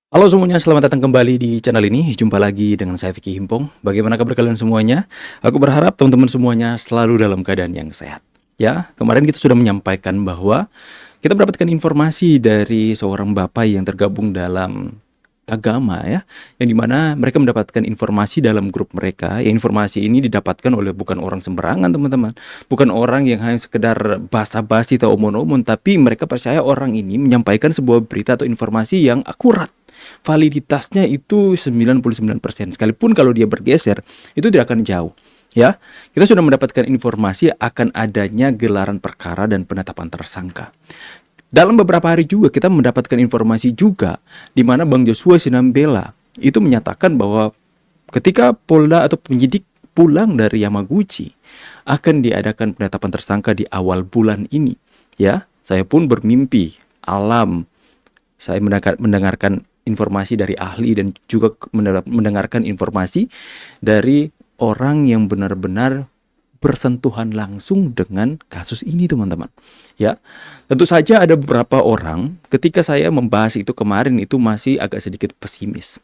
Halo semuanya, selamat datang kembali di channel ini. Jumpa lagi dengan saya Vicky Himpong. Bagaimana kabar kalian semuanya? Aku berharap teman-teman semuanya selalu dalam keadaan yang sehat. Ya, kemarin kita sudah menyampaikan bahwa kita mendapatkan informasi dari seorang bapak yang tergabung dalam agama ya, yang dimana mereka mendapatkan informasi dalam grup mereka. Ya, informasi ini didapatkan oleh bukan orang sembarangan teman-teman, bukan orang yang hanya sekedar basa-basi atau omon-omon, tapi mereka percaya orang ini menyampaikan sebuah berita atau informasi yang akurat. Validitasnya itu 99%. Sekalipun kalau dia bergeser, itu tidak akan jauh. Ya, kita sudah mendapatkan informasi akan adanya gelaran perkara dan penetapan tersangka. Dalam beberapa hari juga kita mendapatkan informasi juga di mana Bang Joshua Sinambela itu menyatakan bahwa ketika Polda atau penyidik pulang dari Yamaguchi akan diadakan penetapan tersangka di awal bulan ini. Ya, saya pun bermimpi alam saya mendengarkan informasi dari ahli dan juga mendengarkan informasi dari orang yang benar-benar bersentuhan langsung dengan kasus ini teman-teman. Ya, tentu saja ada beberapa orang ketika saya membahas itu kemarin itu masih agak sedikit pesimis.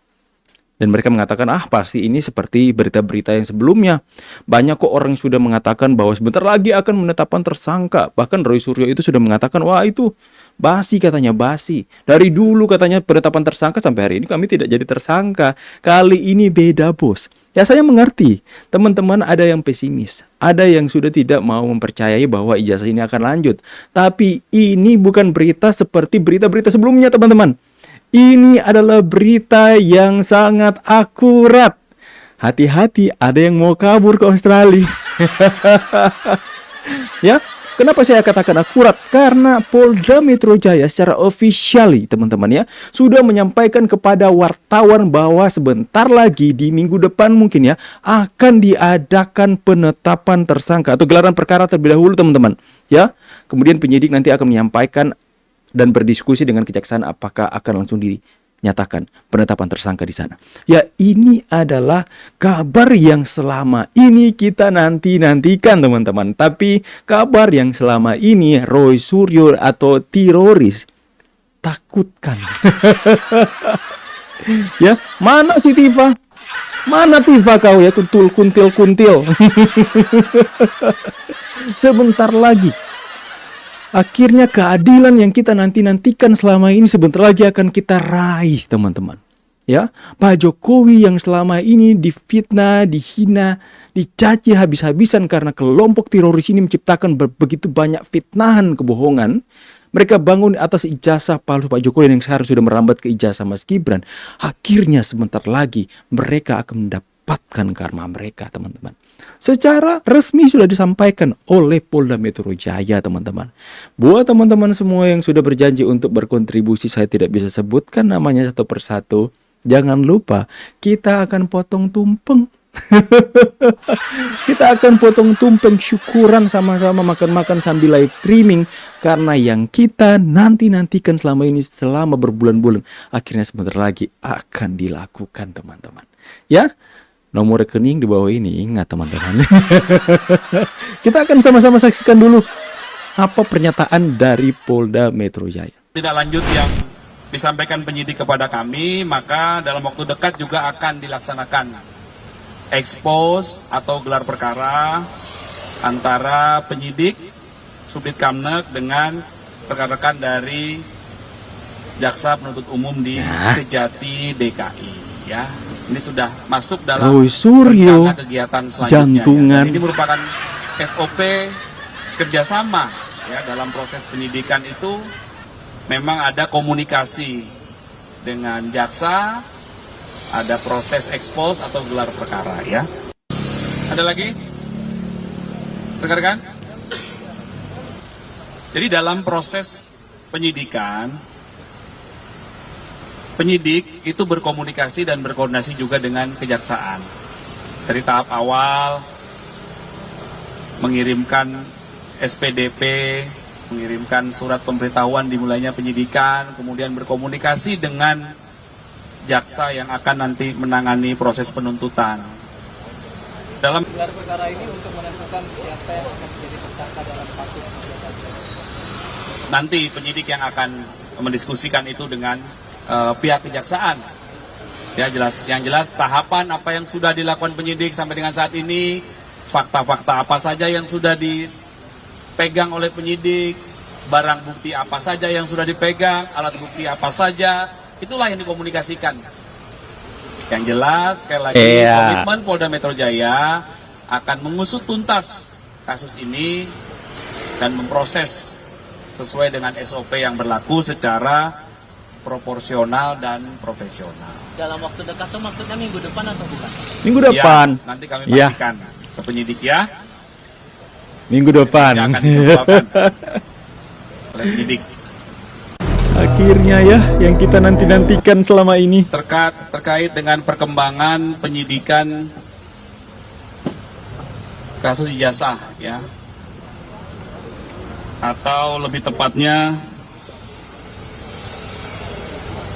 Dan mereka mengatakan, pasti ini seperti berita-berita yang sebelumnya. Banyak kok orang yang sudah mengatakan bahwa sebentar lagi akan menetapkan tersangka. Bahkan Roy Suryo itu sudah mengatakan, wah itu basi katanya, basi. Dari dulu katanya penetapan tersangka sampai hari ini kami tidak jadi tersangka. Kali ini beda bos. Ya saya mengerti, teman-teman ada yang pesimis. Ada yang sudah tidak mau mempercayai bahwa ijazah ini akan lanjut. Tapi ini bukan berita seperti berita-berita sebelumnya teman-teman. Ini adalah berita yang sangat akurat. Hati-hati, ada yang mau kabur ke Australia. Ya, kenapa saya katakan akurat? Karena Polda Metro Jaya secara officially, teman-teman ya, sudah menyampaikan kepada wartawan bahwa sebentar lagi di minggu depan mungkin ya akan diadakan penetapan tersangka atau gelaran perkara terlebih dahulu, teman-teman. Ya, kemudian penyidik nanti akan menyampaikan dan berdiskusi dengan kejaksaan apakah akan langsung dinyatakan penetapan tersangka di sana. Ya, ini adalah kabar yang selama ini kita nantikan teman-teman. Tapi kabar yang selama ini Roy Suryo atau teroris takutkan. Ya, mana si Tifa? Mana Tifa kau ya, kuntil. Sebentar lagi akhirnya keadilan yang kita nantikan selama ini sebentar lagi akan kita raih, teman-teman. Ya, Pak Jokowi yang selama ini difitnah, dihina, dicaci habis-habisan karena kelompok teroris ini menciptakan begitu banyak fitnahan, kebohongan. Mereka bangun atas ijazah palsu Pak Jokowi yang sekarang sudah merambat ke ijazah Mas Gibran. Akhirnya sebentar lagi mereka akan mendapatkan karma mereka, teman-teman. Secara resmi sudah disampaikan oleh Polda Metro Jaya, teman-teman. Buat teman-teman semua yang sudah berjanji untuk berkontribusi, saya tidak bisa sebutkan namanya satu persatu. Jangan lupa, kita akan potong tumpeng. Kita akan potong tumpeng syukuran sama-sama makan-makan sambil live streaming. Karena yang kita nantikan selama ini, selama berbulan-bulan, akhirnya sebentar lagi akan dilakukan, teman-teman. Ya, nomor rekening di bawah ini, ingat teman-teman. Kita akan sama-sama saksikan dulu apa pernyataan dari Polda Metro Jaya. Tidak lanjut yang disampaikan penyidik kepada kami, maka dalam waktu dekat juga akan dilaksanakan expose atau gelar perkara antara penyidik Subdit Kamnek dengan rekan-rekan dari Jaksa Penuntut Umum di Kejati DKI. Ya, ini sudah masuk dalam Roy Suryo, rencana kegiatan selanjutnya. jantungan. Ya. Ini merupakan SOP kerjasama ya, dalam proses penyidikan itu memang ada komunikasi dengan jaksa, ada proses expose atau gelar perkara ya. Ada lagi? Rekan-rekan? Jadi dalam proses penyidikan, penyidik itu berkomunikasi dan berkoordinasi juga dengan kejaksaan. Dari tahap awal, mengirimkan SPDP, mengirimkan surat pemberitahuan dimulainya penyidikan, kemudian berkomunikasi dengan jaksa yang akan nanti menangani proses penuntutan. Dalam gelar perkara ini untuk menentukan siapa yang akan menjadi tersangka dalam kasus nanti penyidik yang akan mendiskusikan itu dengan pihak kejaksaan. Ya jelas, yang jelas tahapan apa yang sudah dilakukan penyidik sampai dengan saat ini, fakta-fakta apa saja yang sudah dipegang oleh penyidik, barang bukti apa saja yang sudah dipegang, alat bukti apa saja, itulah yang dikomunikasikan. Yang jelas, sekali lagi, komitmen Polda Metro Jaya akan mengusut tuntas kasus ini dan memproses sesuai dengan SOP yang berlaku secara proporsional dan profesional. Dalam waktu dekat tuh maksudnya minggu depan atau bukan? Minggu depan. Ya, nanti kami Ya. pastikan ke penyidik ya. Minggu depan. Yang akan dijawabkan oleh penyidik. Akhirnya ya, yang kita nanti-nantikan selama ini. Terkait dengan perkembangan penyidikan kasus ijazah ya. Atau lebih tepatnya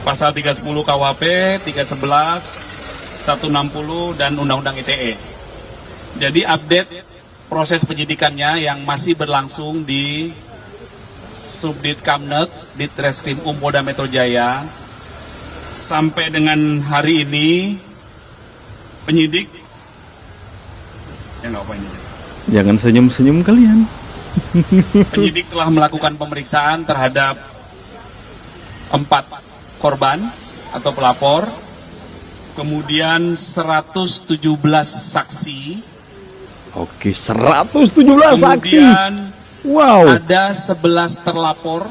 pasal 310 KUHP, 311, 160 dan Undang-Undang ITE. Jadi update proses penyidikannya yang masih berlangsung di Subdit Kamnet, Ditreskrim Polda Metro Jaya. Sampai dengan hari ini penyidik ya nggak apa ini. Jangan senyum-senyum kalian. Penyidik telah melakukan pemeriksaan terhadap 4 korban atau pelapor, kemudian 117 saksi. Oke, 117 saksi. Kemudian Wow. ada 11 terlapor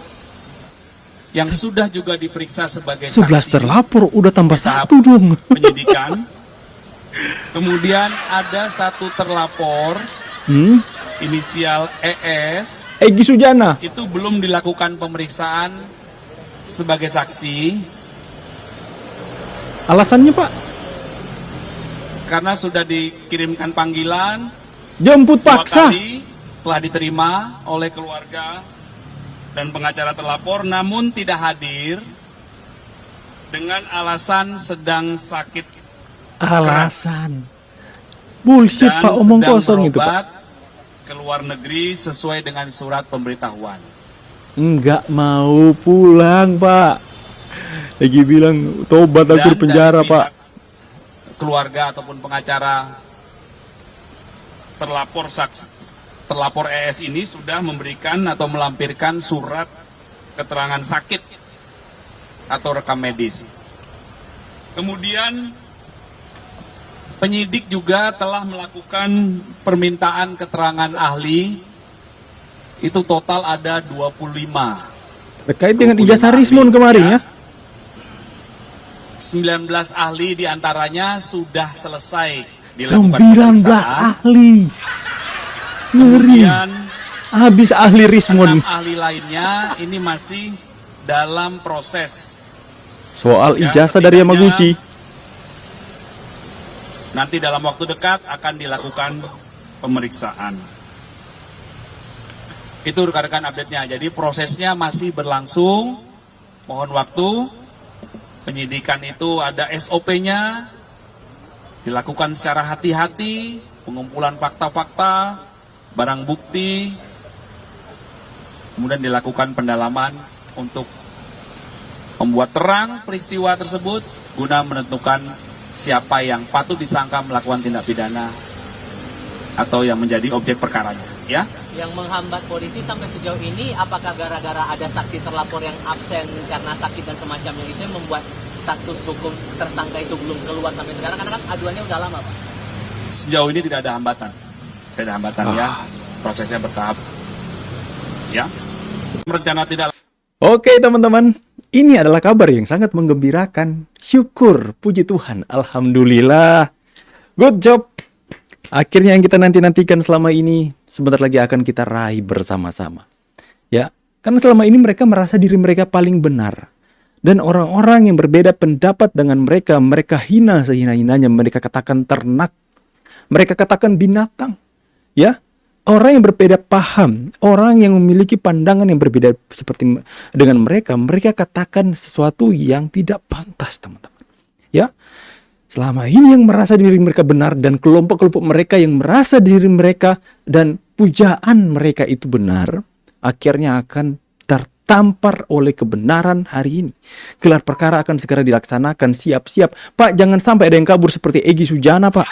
yang sudah juga diperiksa sebagai 11 saksi terlapor, udah tambah tahap 1 dong. penyidikan. Kemudian ada 1 terlapor inisial ES, Egy Sujana. itu belum dilakukan pemeriksaan sebagai saksi Alasannya, Pak? karena sudah dikirimkan panggilan Jemput 2 paksa. kali, telah diterima oleh keluarga dan pengacara terlapor, namun tidak hadir dengan alasan sedang sakit Alasan. Bullshit, dan Pak, omong sedang kosong itu, Pak. berobat ke luar negeri sesuai dengan surat pemberitahuan. Enggak mau pulang, Pak. Lagi bilang tobat aku di penjara, dari Pak. pihak keluarga ataupun pengacara terlapor ES ini sudah memberikan atau melampirkan surat keterangan sakit atau rekam medis. Kemudian penyidik juga telah melakukan permintaan keterangan ahli, itu total ada 25. Terkait dengan 25 ijazah Rismon ahli, kemarin ya. 19 ahli diantaranya sudah selesai dilakukan 19 pemeriksaan. ahli. Ngeri. Kemudian Habis ahli 6 Rismon. ahli lainnya ini masih dalam proses. Soal Ya, ijazah dari setidaknya Yamaguchi. Nanti dalam waktu dekat akan dilakukan pemeriksaan. Itu rekan-rekan update-nya. Jadi prosesnya masih berlangsung. Mohon waktu. Penyidikan itu ada SOP-nya. Dilakukan secara hati-hati. Pengumpulan fakta-fakta, barang bukti. Kemudian dilakukan pendalaman untuk membuat terang peristiwa tersebut guna menentukan siapa yang patut disangka melakukan tindak pidana atau yang menjadi objek perkaranya, ya. Yang menghambat polisi sampai sejauh ini apakah gara-gara ada saksi terlapor yang absen karena sakit dan semacamnya itu yang membuat status hukum tersangka itu belum keluar sampai sekarang, karena kan aduannya udah lama, Pak? Sejauh ini tidak ada hambatan. Tidak ada hambatan ya. Prosesnya bertahap. Ya. Rencana tidak. Oke teman-teman, ini adalah kabar yang sangat menggembirakan. Syukur, puji Tuhan, Alhamdulillah. Good job. Akhirnya yang kita nanti-nantikan selama ini sebentar lagi akan kita raih bersama-sama. Ya, karena selama ini mereka merasa diri mereka paling benar. Dan orang-orang yang berbeda pendapat dengan mereka, mereka hina sehina-hinanya, mereka katakan ternak, mereka katakan binatang. Ya, orang yang berbeda paham, orang yang memiliki pandangan yang berbeda seperti dengan mereka, mereka katakan sesuatu yang tidak pantas, teman-teman. Ya, selama ini yang merasa diri mereka benar dan kelompok-kelompok mereka yang merasa diri mereka dan pujaan mereka itu benar, akhirnya akan ditampar oleh kebenaran hari ini. Gelar perkara akan segera dilaksanakan, siap-siap. Pak, jangan sampai ada yang kabur seperti Egy Sujana, Pak.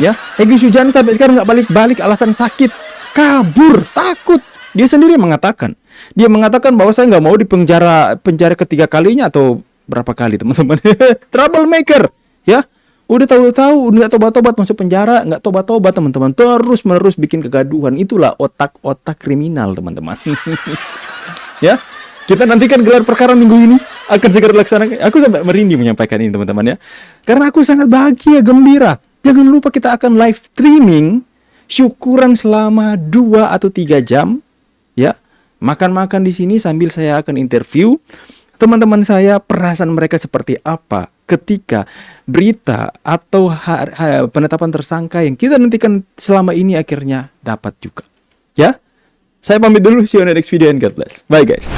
Ya, Egy Sujana sampai sekarang nggak balik-balik alasan sakit. Kabur, takut. Dia sendiri mengatakan. Dia mengatakan bahwa saya nggak mau dipenjara ketiga kalinya atau berapa kali, teman-teman. Troublemaker, ya. Udah tahu-tahu, udah tobat-tobat masuk penjara, nggak tobat-tobat, teman-teman. Terus-menerus bikin kegaduhan. Itulah otak-otak kriminal, teman-teman. Ya, kita nantikan gelar perkara minggu ini akan segera dilaksanakan. Aku sampai merinding menyampaikan ini, teman-teman, ya. Karena aku sangat bahagia, gembira. Jangan lupa kita akan live streaming syukuran selama 2 atau 3 jam, ya. Makan-makan di sini sambil saya akan interview teman-teman saya, perasaan mereka seperti apa ketika berita atau penetapan tersangka yang kita nantikan selama ini akhirnya dapat juga. Ya, saya pamit dulu. See you on the next video and God bless. Bye guys.